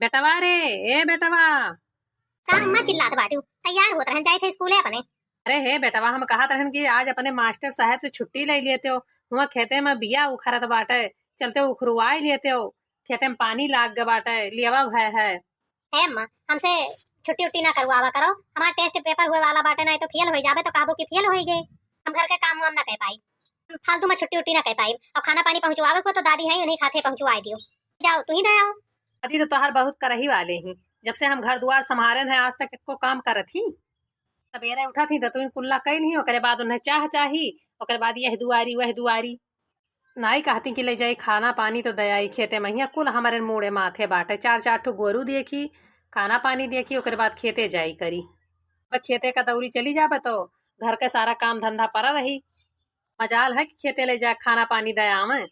बेटवा रे, ए बेटवा। का अम्मा चिल्लात बाटू? तैयार होत रहन जाए थे स्कूले अपने। अरे हे बेटवा, हम कहत रहन कि आज अपने मास्टर साहब से छुट्टी ले लेते हो। हुआ खेते में बिया उखरत बाटे, चलते उखरुआई लेते हो। खेते में पानी लाग गए बाटे, लियावा भय है। अम्मा हमसे छुट्टी उट्टी ना करवावा करो। हमारा टेस्ट पेपर हुए वाला बाटे, नहीं तो फेल हो जावे तो कहबो कि फेल हो गए। हम घर के काम वाम ना कर पाई, फालतू में छुट्टी उट्टी ना कर पाई। और खाना पानी पहुंचवावे को तो दादी है, उन्हीं खाते पहुंचवाई दियो। जाओ तू ही दे आओ। अभी तो तोहर बहुत करही वाले ही। जब से हम घर द्वार संभारे हैं आज तक एको काम करत ही। सवेरे उठत ही तो तू कुल्ला कैल ही, ओकरे बाद उन्हें चाह चाही, ओकरे बाद यह दुआरी वह दुआरी। नाई कहती कि ले जाई खाना पानी तो दयाई खेते में हिया कुल हमारे मुड़े माथे बाटे। चार चार ठो गोरू देखी, खाना पानी देखी, ओकरे बाद खेते जाई करी। अब खेते का दौरी चली जाबे तो घर के सारा काम धंधा पड़ा रही। मजाल है कि खेते ले जा खाना पानी दया में।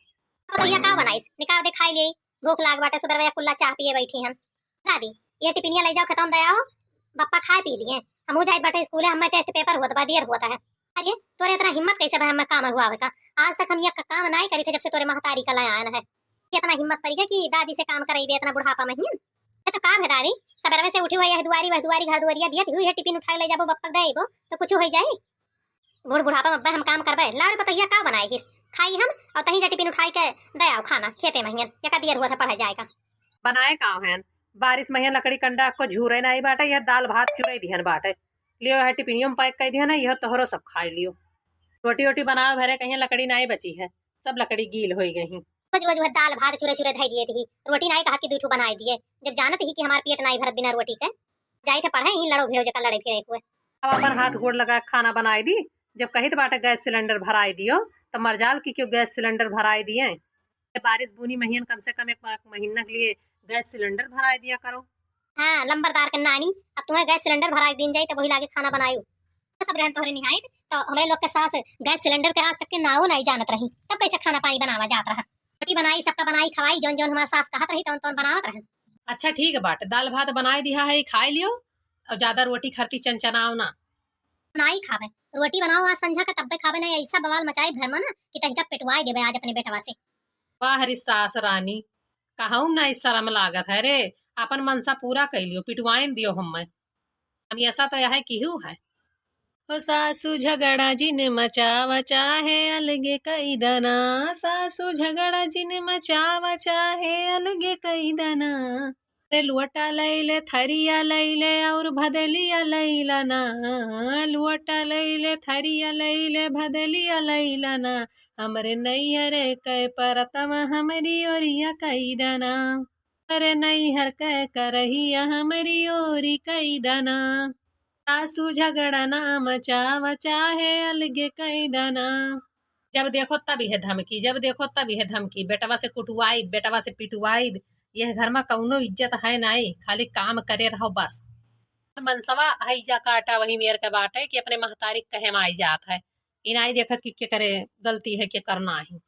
तो ये का बनाई निकाल दे खाई ले। भूख लाग बाटे, सुबह वे कुल्ला चाह पिए बैठी हम। दादी ये टिफिनिया ले जाओ, खत्म दे आओ। पप्पा खा पी लिए, हम जाए बाटे स्कूले। हमें टेस्ट पेपर हुआ बा, देर होता है। अरे तोरे इतना हिम्मत कैसे भाई हमें काम हुआ का? आज तक हम ये काम नहीं करी थे जब से तोरे महतारी का लाया है। इतना हिम्मत पड़ी है कि दादी से काम कराई इतना बुढ़ापा में ही। ये तो काम है दादी, सवेरे से उठी हुई है दुआरी वह दुआरी घर दुआरिया दिया हुई है। टिफिन उठा ले जाबो बप्पा देबो तो कुछ हो जाए। बूढ़ बुढ़ापा में हम काम करबे। लाड़ बताइए का बनाई खाई हम और तहीं जा टिफिन उठाई के दे आओ खाना खेते में। ये का देर हुआ था पढ़ा जाएगा। बनाए काव हैं बारिश में यहाँ लकड़ी कंडा को झूरे नहीं बाटे। यह दाल भात चुरई दिहन बाटे, लियो है टिफिनियो में पैक कर दिया ना। यह तोहरो सब खाई लियो। रोटी वोटी बनाओ भरे, कहीं लकड़ी नहीं बची है, सब लकड़ी गील हो गई। रोज रोज वह दाल भात चूरे चूरे धई दिए थी। रोटी नहीं कहा कि दूठू बनाई दिए, जब जानत ही कि हमार पेट नहीं भरत बिना रोटी के। जाई थे पढ़े ही लड़ो भिड़ो जका लड़े फिरे हुए। अब अपन हाथ गोड़ लगा खाना बनाई दी। जब कही तो बाटे गैस सिलेंडर भराई दियो तो मरजाल की क्यों गैस सिलेंडर भराई दिए। बारिश बुनी महीन कम से कम एक महीना के लिए गैस सिलेंडर भराई दिया करो। हाँ लंबरदार के नानी, अब तुम्हें गैस सिलेंडर भराई दिन जाई तो वही लागे खाना बनायू। सब रहन तोहरे निहायत तो हमारे लोग के सास गैस सिलेंडर के आज तक के नावो नहीं जानत रही, तब कैसे खाना पानी बनावा जात रहा। रोटी बनाई सबका बनाई खवाई, जौन जौन हमारा सास कहत रही तौन तौन बनावत रहे। अच्छा ठीक है बाटे, दाल भात बनाई दिया है, खाई लियो। और ज्यादा रोटी खरती चंचनाओ ना। नहीं खावे रोटी बनाओ आज संझा का, तब खावे नहीं। ऐसा बवाल मचाई घर में ना कि तनिका पिटवाई देवे आज अपने बेटवा से। वाह रे सास रानी, कहूँ ना इस शर्म लागत है रे। अपन मनसा पूरा कैलियो, पिटवाइन दियो हम ऐसा तो यह किहू है। ओ सासू झगड़ा जिन मचावा चाहे अलगे कई दना, सासू झगड़ा जिन मचावा चाहे अलगे कई दना। रे लुअटा लैले थरिया लैले और भदलिया लैला ना, लुअटा लैले थरिया लैले भदलिया लैला ना। हमरे नैहर कै परतम हमरी ओरिया कई दना, अरे नैहर कै करहिया हमरी ओरी कई दना। सासू झगड़ा ना मचावा चाहे अलगे कई दना। जब देखो तब यह धमकी, जब देखो तब यह धमकी। बेटवा से कुटवाई, बेटवा से पिटवाई। यह घर में कौनो इज्जत है नहीं, खाली काम करे रहो बस। मनसवा हैजा काटा वही मेर के बाटे कि अपने महतारी कहे में आई जात है। इनाई देखत कि करे गलती है कि करना है।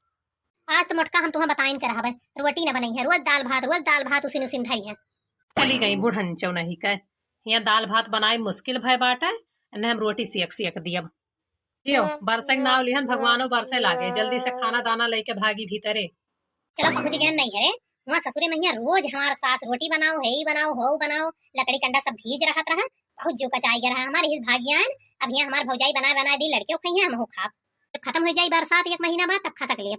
आज तो मोटका हम तुम्हें बताइन कर हवे, रोटी न बनी है, रोज दाल भात उसी उसिन धई है। चली गई बुढ़न चौ नहीं कह। यहाँ दाल भात बनाए मुश्किल भय बाटे, हम रोटी सेक सेक दियब। लियो बरसे नाव लिहन, भगवानो बरसे लागे। जल्दी से खाना दाना लेके भागी भीतरे। चलो पहुंच गए नहीं है वहाँ ससुरे में रोज हमारा सास रोटी बनाओ, है ही बनाओ, हो बनाओ। लकड़ी कंडा सब भीज रहा बहुत जो कचाई रहा हमारी इस भाग्यान। अब यहाँ हमारे भौजाई बना बना दी, लड़कियों खाई हम हो खा। जब खत्म हो जाए बरसात एक महीना बाद तब खा सकलिए।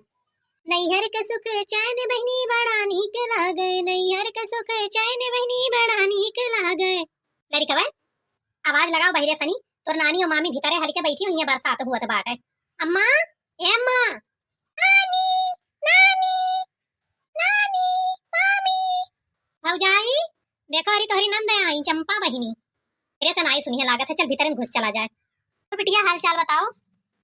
नैहर के सुख चैन बहनी बड़ा नीक लागे, नैहर के सुख चैन बहनी बड़ा नीक लागे। लड़ी कबर आवाज लगाओ बहिरे सनी, तोर नानी और मामी भीतरे हर के बैठी हुई है, बरसात हुआ बात है। अम्मा ए अम्मा, नानी नानी नानी मामी भौजाई देखो हरी तोहरी नंद आई चंपा बहिनी। तेरे से नाई सुनिए लागत है, चल भीतर में घुस चला जाए। तो बिटिया हाल चाल बताओ।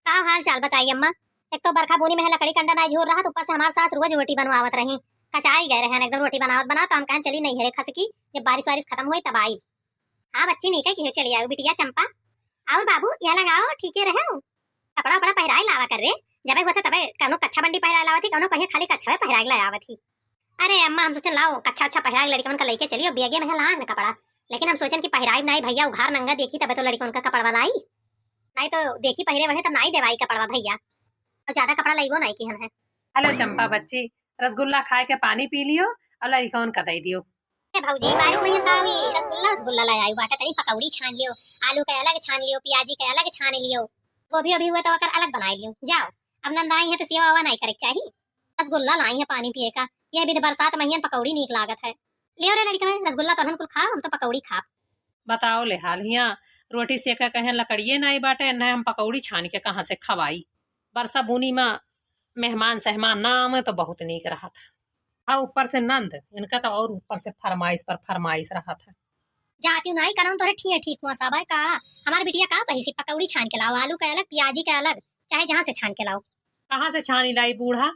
का हाल चाल बताइए अम्मा। एक तो बरखा बुनी में लकड़ी कंडा नहीं झोर रहा, तो ऊपर से हमारे सास रोज रोटी बनवावत रही। कचाई गए रहे एकदम रोटी बनावत बना, तो हम कहें चली नहीं है खस की, जब बारिश वारिश खत्म हुई तब आई। हाँ बच्ची नहीं कही चली आओ बिटिया चंपा। आओ बाबू यह लगाओ ठीक है रहे। कपड़ा वपड़ा पहराई लावा कर रे, जब होता तब कनो कच्छा बंडी पहरा लावा थी, कनो कहीं खाली कच्छा पहरा लावा थी। अरे अम्मा हम सोचन लाओ कच्छा अच्छा पहरा लड़की उनका लेके चलियो बेगे में लांग कपड़ा। लेकिन हम सोचन कि पहराई नहीं भैया उघार नंगा देखी तब तो लड़की उनका कपड़ा लाई, नहीं तो देखी पहरे बढ़े तब नहीं देवाई कपड़ा भैया। और ज्यादा कपड़ा लाइबो नहीं की है। हेलो चंपा बच्ची, रसगुल्ला खाए के पानी पी लियो और लड़का उनका दे दियो। हे भौजी बारिश में का हुई रसगुल्ला रसगुल्ला ले आई बाटा तनी पकौड़ी छान लियो, आलू के अलग छान लियो, प्याजी के अलग छान लियो, गोभी अभी हुआ तो ओकर अलग बना लियो। जाओ अब नंदाई है तो सेवा वावा नहीं करे चाहिए। रसगुल्ला लाई है पानी पिए का, यह भी तो बरसात महीन पकौड़ी नीक लागत है। लियो रे लड़का रसगुल्ला तो कुल खाओ, हम तो पकौड़ी खा। बताओ ले हाल हियाँ रोटी सेका कहें लकड़िए नहीं बाटे न हम पकौड़ी छान के कहाँ से खवाई। बरसा बुनी में मेहमान सहमान ना आवे तो बहुत नीक रहा था। हाँ ऊपर से नंद इनका तो और ऊपर से फरमाइश पर फरमाइश रहा था। जाती नहीं करम तोरे ठीक ठीक हुआ साबाई का हमार बिटिया का कही पकौड़ी छान के लाओ, आलू के अलग प्याजी के अलग, चाहे जहाँ से छान के लाओ। कहाँ से छानी लाई बूढ़ा,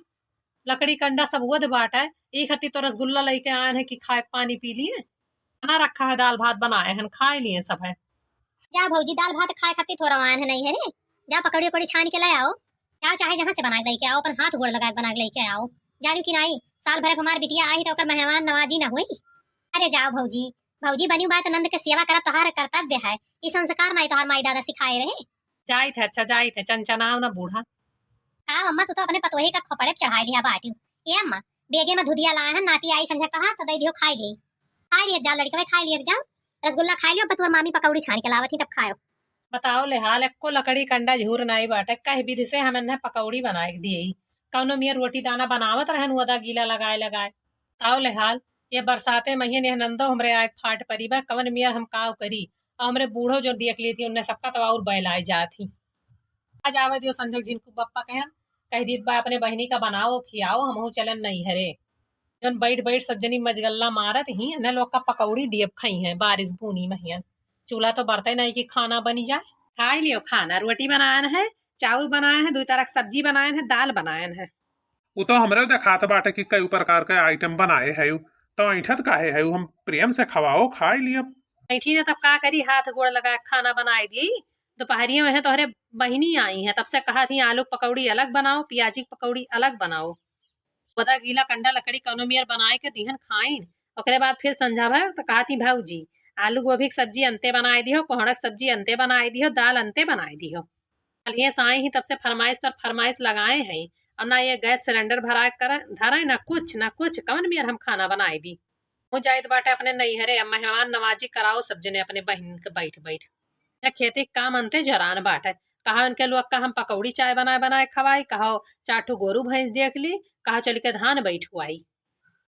लकड़ी कंडा सब वध बाट है। एक हती तो रसगुल्ला लेके आए हैं कि खाए पानी पी लिए, खाना रखा है दाल भात बनाए हैं खाए लिए सब है। जा भौजी दाल भात खाए खाती थोड़ा आन है नहीं है रे, जा पकौड़ी उकौड़ी छान के ले आओ, जाओ चाहे जहाँ से बना के लेके आओ, अपन हाथ गोड़ लगा के बना के लेके आओ। जानू की नहीं साल भर हमार बिटिया आई तो मेहमान नवाजी न हुई। अरे जाओ भौजी, भौजी बनी बात नंद के सेवा करब तोहार कर्तव्य है, ई संस्कार नहीं तोहार माई दादा सिखाए रहे। जाई थे अच्छा जाई थे चंचनाव ना बूढ़ा। हाँ अम्मा तू तो अपने पतोहे का खोपड़े चढ़ाई लिया बाटी। ए अम्मा बेगे में दुधिया लाए हैं, नाती आई संझा कहा तो दे दियो खाई ली। खाई लिया जाओ लड़के खाई लिया जाओ, रसगुल्ला खाई लियो, बतुआ मामी पकौड़ी छान के लावत थी तब खाओ। बताओ ले हाल एको लकड़ी कंडा झूर नहीं बाटे, कह विधि से हमने पकौड़ी बनाए दिए कौनो मियर रोटी दाना बनावत रहन वदा गीला लगाए लगाए। ताओ ले हाल ये बरसाते महीने यह नंदो हमरे आए फाट परी बा कवन मियर हम काव करी, और हमरे बूढ़ो जो देख ली थी उनने सबका तो और बैलाई जाती। आज आवे दियो संजय जिनको पप्पा कहन कह दीत बा अपने बहनी का बनाओ खियाओ, हमहू चलन नहीं हरे। जन बैठ बैठ सज्जनी मजगल्ला मारत ही न लोग का पकौड़ी दिए खाई है बारिश बूनी महियन। चूल्हा तो बरते नहीं कि खाना बनी जाए। खाई लियो खाना, रोटी बनाए है, चावल बनाए हैं, दो तरह सब्जी बनाए हैं, दाल बनाए हैं। वो तो हमरे देखात बाटे कि कई प्रकार के आइटम बनाए है, तो ऐठत काहे है, हम प्रेम से खवाओ खाई लिया। ऐठी ने तब का करी हाथ गोड़ लगा खाना बनाए दी। दोपहरिया में है तोहरे बहिनी आई है तब से कहा थी आलू पकौड़ी अलग बनाओ, प्याजी पकौड़ी अलग बनाओ, बदा गीला कंडा लकड़ी कौनो मियर बनाए के दिहन खाइन। ओकरे बाद फिर संझा भर तो कहा थी भाऊजी आलू गोभी की सब्जी अंते बनाए दियो, कोहड़क सब्जी अंते बनाए दियो, दाल अंते बनाए दियो। कल ये साए ही तब से फरमाइश पर फरमाइश लगाए हैं, और ना ये गैस सिलेंडर भरा कर धरा ना कुछ कवन मियर हम खाना बनाए दी। वो जायद बाटे अपने नैहरे मेहमान नवाजी कराओ सब जने अपने बहन के बैठ बैठ। या खेती काम अंते जरान बाटे, कहा उनके लोग का हम पकौड़ी चाय बनाए बनाए खवाई, कहो चाटू गोरू भैंस देख ली, कहा चल के धान बैठुआई।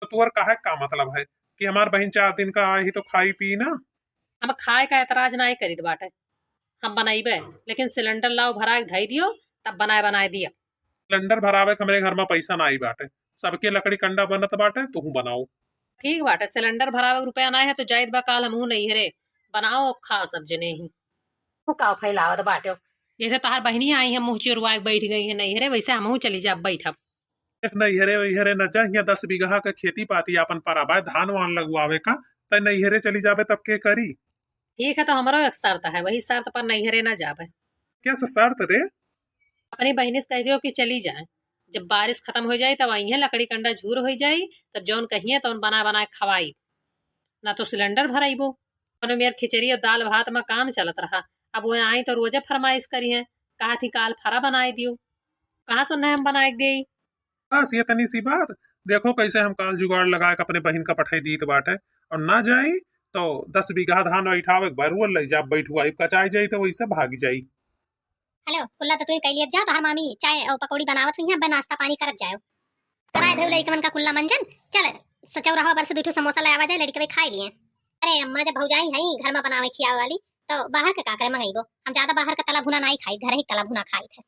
तो तुअर काहे का मतलब है कि हमार बहन 4 दिन का आई तो खाई पी ना। हम खाए का एतराज नहीं करीत बाटे, हम बनाइबे लेकिन सिलेंडर लाओ भरा के धई दियो तब बनाए बनाए दिया। सिलेंडर भरावे के हमरे घर में पैसा ना आई बाटे, सबके लकड़ी कंडा बनत बाटे, तू बनाओ। ठीक बाटे सिलेंडर भरावे रुपया ना है तो जायद बा काल हमहू नहीं हरे बनाओ खाओ सब जने ही। काव फैलावत बाटे जैसे तोहार बहनी आई है मुँह चिरवा बैठ गई है नहीं हरे वैसे हमहू चली जा बैठब। नैहरे वैहरे न जा, यहाँ 10 बीघा का खेती पाती अपन पराबा धान वान लगवावे का, त नैहरे चली जावे तब के करी। ठीक है तो हमारो एक शर्त है, वही शर्त पर नैहरे ना जावे। क्या शर्त रे? अपनी बहनी से कह दियो कि चली जाए, जब बारिश खत्म हो जाए तब वही लकड़ी कंडा झूर हो जाये तब जौन कहिए तो बना बनाए खवाई, ना तो सिलेंडर भराइबो। मेरे खिचड़ी और दाल भात में काम चलत रहा, अब वो आई तो रोजे फरमाइश करी है, कहा थी काल फरा बनाए दियो, कहाँ सुनना है हम बनाए दे। बस ये तनी सी बात, देखो कैसे हम काल जुगाड़ लगा के अपने बहन का पठाई दीत बाटे, और ना जाई तो 10 बीघा धान बैठावे बरुआ ले जा बैठुआ कचाई जाई तो वैसे भाग जाई। हेलो कुल्ला तो तू कह लिया जा तो मामी चाय और पकौड़ी बनावत हुई है, नाश्ता पानी करत जाओ। कराए भेउ लड़कन का कुल्ला मंजन चल सचौ रहा बर से 2 समोसा ले आवा जाए, लड़के खाई लिए। अरे अम्मा जब भौजाई है घर में बनावे खियावे वाली तो बाहर के का करे मंगाइबो, हम ज्यादा बाहर का तला भुना नहीं खाई, घर ही तला भुना खाई थे।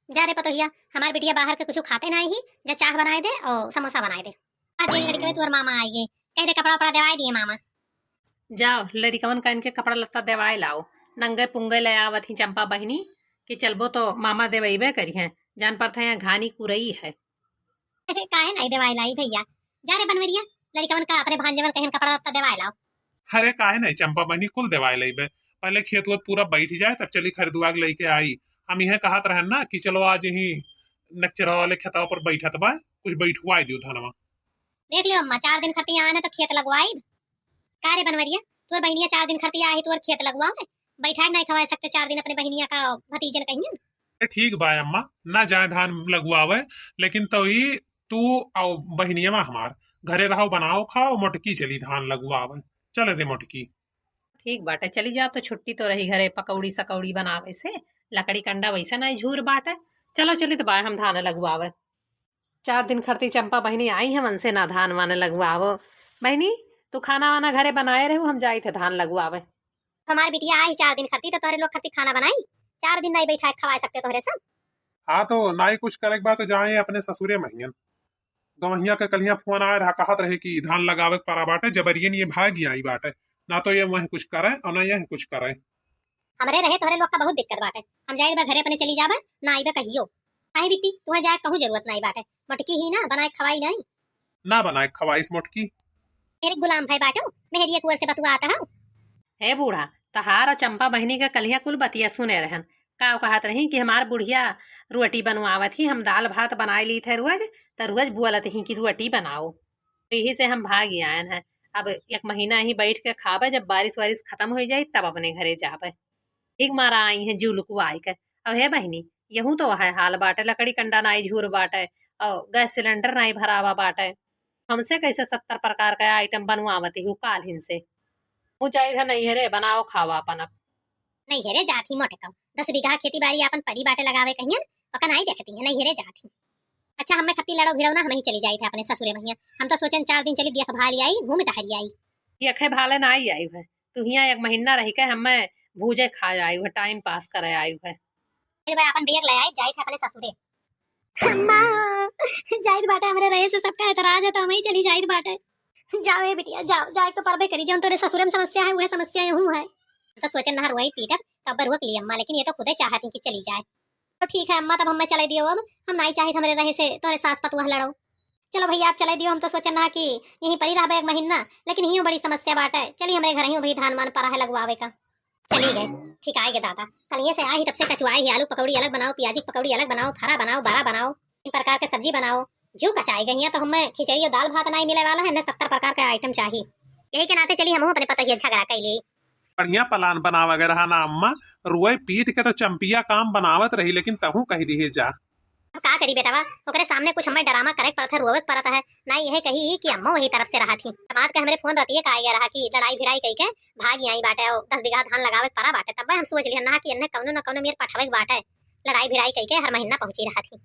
जा रे पतोहिया हमार बिटिया बाहर के कुछ खाते नहीं ही, जा चाह बनाए दे और समोसा बनाए दे। आज ये लड़के तोर मामा आइए कह दे कपड़ा उपड़ा देवाई दिए मामा। जाओ लड़कवन का इनके कपड़ा लत्ता देवाए लाओ, नंगे पुंगे ले आवत ही चंपा बहनी कि चलबो तो मामा देवेबे करी है, जान पर था यहाँ घानी कुरई है। काहे नहीं देवाई लाई भैया, जा रे बनवरिया लड़कवन का अपने भांजेवन कहन कपड़ा लत्ता देवाई लाओ। अरे काहे नहीं चंपा बहनी कुल देवाए लेबे, पहले खेत वत पूरा बैठ जाए तब चली खरीदुआ के लेके आई। हम यह कहत रहन ना कि चलो आज ही नक्चरा वाले खेतवा पर बैठत बा, कुछ बैठुआई दियो धनवा। देख लियो अम्मा 4 दिन खर्ती आने तो खेत लगवाई। का रे बनवरिया तोर बहनिया 4 दिन खर्ती आई तोर खेत लगवावे, बैठा नहीं खवा सकते 4 दिन अपने बहनिया का भतीजन कहिए। ठीक बा अम्मा ना जाए धान लगवावे, लेकिन तो ही तू और बहनिया हमार घरे रहो बनाओ खाओ, मोटकी चली धान लगवावे। चल रे मोटकी। ठीक बाटे, चली जाओ तो छुट्टी तो रही घरे पकौड़ी सकौड़ी बनावे से। लकड़ी कंडा वैसे नहीं झूर बाटे। चलो चली तो बाय हम धान लगवावे। 4 दिन खरती चंपा बहनी आई है मन से ना धान वान लगवावो। बहनी तू खाना वाना घरे बनाए रहे, हम जाए थे धान लगवावे। हमारी बिटिया आई 4 दिन खरती तो तोहरे लोग खरती खाना बनाई। 4 दिन नहीं बैठा खवा सकते तोहरे सब। हाँ तो नाई कुछ करे के बाद तो जाए अपने ससुरे महियन। गवहिया के कलिया फोन आए रहा, कहत रहे कि धान लगावे के परा बाटे, जबरियन ये भाग आई बाटे। ना तो ये वही कुछ करे और ना यही कुछ करे। हमरे रहे तोहरे लोग का बहुत दिक्कत बाटे। हम जाए घरे अपने चली जावे ना आईबे कहियो। आई बिट्टी तुहे जाए कहूं जरूरत नहीं बाटे। मोटकी ही ना बनाए खवाई नहीं। ना बनाए खवाइस मोटकी। मेरे गुलाम भाई बाटो मेहरिया कुंवर से बतुआ आता है। हे बूढ़ा, तहार और चंपा बहनी का कलिया कुल बतिया सुने रहन। का कहत रही कि हमार बुढ़िया रोटी बनवावत ही, हम दाल भात बनाए ली थे रोज, तो रोज बोलत ही कि रोटी बनाओ। तो यही से हम भाग आयन है। अब 1 महीना ही बैठ के खावे, जब बारिश वारिश खत्म हो जाये तब अपने घरे जावे। ठीक मारा आई है जुलकू आई के। अब हे बहनी यहूं तो है हाल बाटे, लकड़ी कंडा नाई झूर बाटे और गैस सिलेंडर नाई भरावा बाटे। हमसे कैसे 70 प्रकार का आइटम बनवावती हूँ काल हिन से। वो चाहिए नहीं है रे, बनाओ खावा अपन। अब नहीं हेरे जाती मोटे कम 10 बीघा खेती बाड़ी अपन परी बाटे लगावे कहियन पका नहीं देखती है। नहीं हेरे जाती। अच्छा हमें खत्ती लड़ो भिड़ो ना, हम ही चली जाई थे अपने ससुरे महिया। हम तो सोचन 4 दिन चली देख भाली आई घूम टहरी आई। ये अखे भाले ना आई है, तू हिया 1 महीना रही के हमें भूजे खा आई है, टाइम पास करे आई है। फिर भाई अपन बेग ले आई जाई थे अपने ससुरे। अम्मा जाइत बाटे हमरे रहे से सबका एतराज है तो हम ही चली जाइत बाटे। जाओ ए बिटिया जाओ, जाए तो परबे करी जौन तोरे ससुरे में समस्या है वह समस्या यूं है। तो सोचन ना रोई पीटब तब रुक ली अम्मा, लेकिन ये तो खुदे चाहती कि चली जाए। तो ठीक है अम्मा तब हमें चले दियो। अब हम नहीं चाहिए हमरे रहे से तोरे सास पतुआ लड़ो। चलो भैया आप चले दियो। हम तो सोचन ना कि यहीं पड़ी रहबे 1 महीना, लेकिन यही बड़ी समस्या बाटे। चली हमारे घर ही भाई धान मान परा है लगवावे का। चली गए ठीक आएगे दादा। कल ये से आई तब से कचुआई है, आलू पकौड़ी अलग बनाओ, प्याजी पकौड़ी अलग बनाओ, फरा बनाओ, बड़ा बनाओ, 3 प्रकार के सब्जी बनाओ। जो कचाई गई है तो हमें खिचड़ी और दाल भात नहीं मिले वाला है ना, 70 प्रकार के आइटम चाहिए। यही के नाते चली हम अपने पता ही झगड़ा कर ली। बढ़िया पलान बनावा गए रहा ना अम्मा। रुए पीट के तो चंपिया काम बनावत रही, लेकिन तहू कही दी जा। अब का करी बेटावा, ओकरे सामने कुछ हमें ड्रामा करे पड़ता है, रोवे पड़ता है ना। यह कही कि अम्मा वही तरफ से रहा थी। बात के हमरे फोन रहती है का रहा कि लड़ाई भिड़ाई कही के भाग आई बाटे और 10 बीघा धान लगावे परा बाटे। तब हम सोच लिया ना कि अन्ने कौनो न कौनो मेरे पठावे बाटे। लड़ाई भिड़ाई कही के हर महीना पहुंची रहा थी।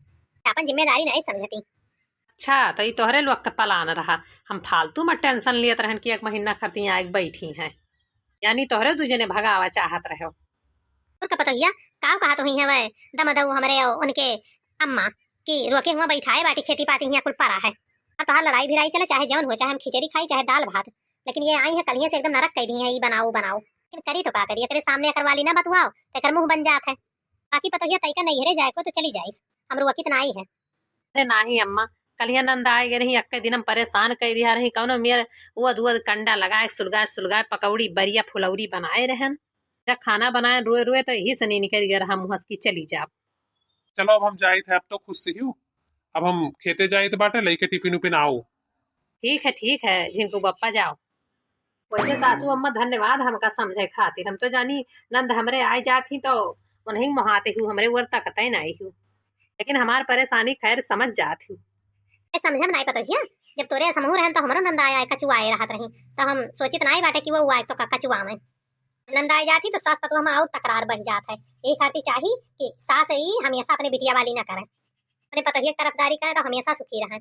अपन जिम्मेदारी नहीं समझती। अच्छा तो ये तोहरे लोग का पलान रहा। हम फालतू में टेंशन लियत रहन कि 1 महीना खरती आग बैठी हैं, यानी तोहरे दूजे ने भगावा चाहत रहे। और का पता हिया का कहा तो ही है वह दम दऊ हमरे उनके अम्मा की रोके हुआ बैठाए बाटी खेती पाती हिया कुल परा है। अब तो लड़ाई भिड़ाई चले चाहे जौन हो, चाहे हम खिचड़ी खाई चाहे दाल भात, लेकिन ये आई है कलिए से एकदम नरक कह दी है ये बनाओ बनाओ। लेकिन करी तो का करिए, तेरे सामने अकर वाली ना बतवाओ तेकर मुंह बन जात है। बाकी पता हिया तैका नहीं हरे जाए को तो चली जाइस, हम रुआ कितना आई है। अरे नाही अम्मा, कलिया नंद आए गए रही, अक्के दिन हम परेशान कर दिया रही। कौनो मेर उद उद कंडा लगाए सुलगाए सुलगाए पकौड़ी बरिया फुलौरी बनाए रहन। जब खाना बनाए रोए रोए तो यही से नहीं निकल गया हम हंस की चली जा। चलो अब हम जाए थे, अब तो खुश से ही अब हम खेते जाए तो बाटे लेके टिफिन उपिन आओ। ठीक है झिंकू बप्पा जाओ। वैसे सासू अम्मा धन्यवाद हमका समझे खातिर। हम तो जानी नंद हमरे आए जाती तो उन्हें मोहाते हूँ, हमरे वर तकते नहीं हूँ, लेकिन हमार परेशानी खैर समझ जाती हूँ। समझम नहीं पता हिया जब तोरे समूह रहन तो हमरो नंद आया कचुआए रहत रही तो हम सोचित नहीं बाटे कि वो आए तो का कचुआ में नंद आ जाती तो सास पतु हम और तकरार बढ़ जात है। यही खातिर चाहिए कि सास ही हमेशा अपने बिटिया वाली ना करे, अपने पतोहिया तरफदारी करे तो हमेशा सुखी रहे।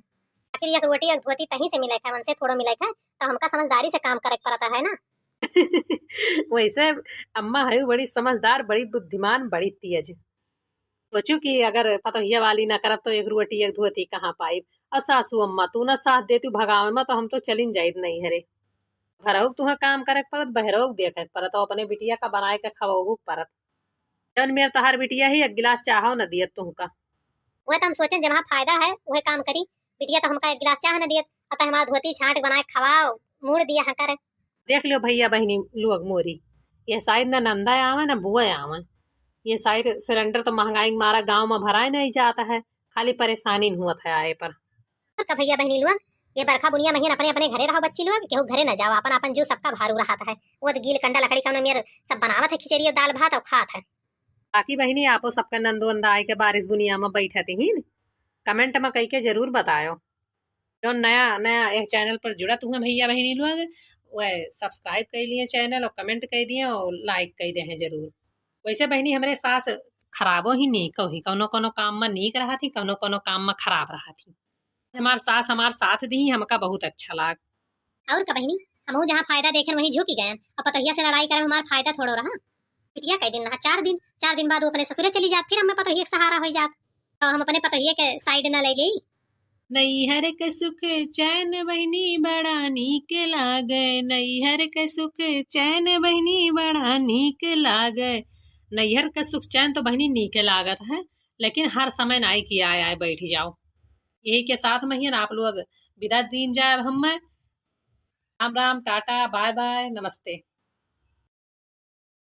आखिर एक रोटी एक धोती तहीं से मिले है, मन से थोड़ा मिले है तो हमका समझदारी से काम करे पड़ता है ना। वैसे अम्मा है बड़ी समझदार, बड़ी बुद्धिमान, बड़ी तेज। सोचू कि अगर पतोहिया वाली ना करब तो एक रोटी एक धोती कहाँ पाई। और सासू अम्मा तू ना साथ देती भगावे में तो हम तो चलिन जाइत नहीं हरे। घरऊ तुह काम करे परत, बहरऊ देखे परत और अपने बिटिया का बनाए के खवहू परत। जन मेरे तहार बिटिया ही 1 गिलास चाहो न दियत तुमका। वह तो हम सोचे जहाँ फायदा है वह काम करी। बिटिया तो हमका 1 गिलास चाह न दियत, अतः हमारा धोती छाट बनाए खवाओ मूड दिया हाँ करे। देख लियो भैया बहनी लोग मोरी, ये शायद न नंदा आवे न बुआ आवे। ये शायद सिलेंडर तो महंगाई मारा गांव में भराए नहीं जाता है, खाली परेशानी हुआ है आए पर। भैया बहनी लोग ये बरखा बुनिया महीन अपने अपने घरे रहो, बच्ची लोग केहू घरे न जाओ, अपन अपन जो सबका भारू रहा है। वो गील कंडा लकड़ी का मेरे सब बनावत है खिचड़ी और दाल भात और खात है। बाकी बहनी आपो सबका नंदो आए के बारिश बुनिया में बैठे थी, कमेंट में कही के जरूर बतायो। जो नया नया इस चैनल पर जुड़त हुए भैया बहनी लोग वह सब्सक्राइब कर लिए चैनल और कमेंट कर दिए और लाइक कर दे हैं जरूर। वैसे बहनी हमारे सास खराबो ही नहीं कही कौनो कोनो काम में नीक रहा थी कौनो कोनो काम में खराब रहा थी। हमार सास हमार साथ दी हमका बहुत अच्छा लाग। और का बहनी हम जहाँ फायदा देखे वहीं झुकी गए और पतोहिया से लड़ाई करे हमारा फायदा थोड़ो रहा। पिटिया कई दिन रहा 4 दिन बाद वो अपने ससुरे चली जात फिर हमें पतोहिया के सहारा हो जात तो हम अपने पतोहिया के साइड न ले ली। नैहर के सुख चैन बहनी बड़ा नीक लागे नैहर के सुख चैन बहनी बड़ा नीक लागे। नैहर के सुख चैन तो बहनी नीक लागत है लेकिन हर समय नाई की आए आए बैठ जाओ। यही के साथ में ही आप लोग विदा दीन जाए हम। राम राम टाटा बाय बाय नमस्ते।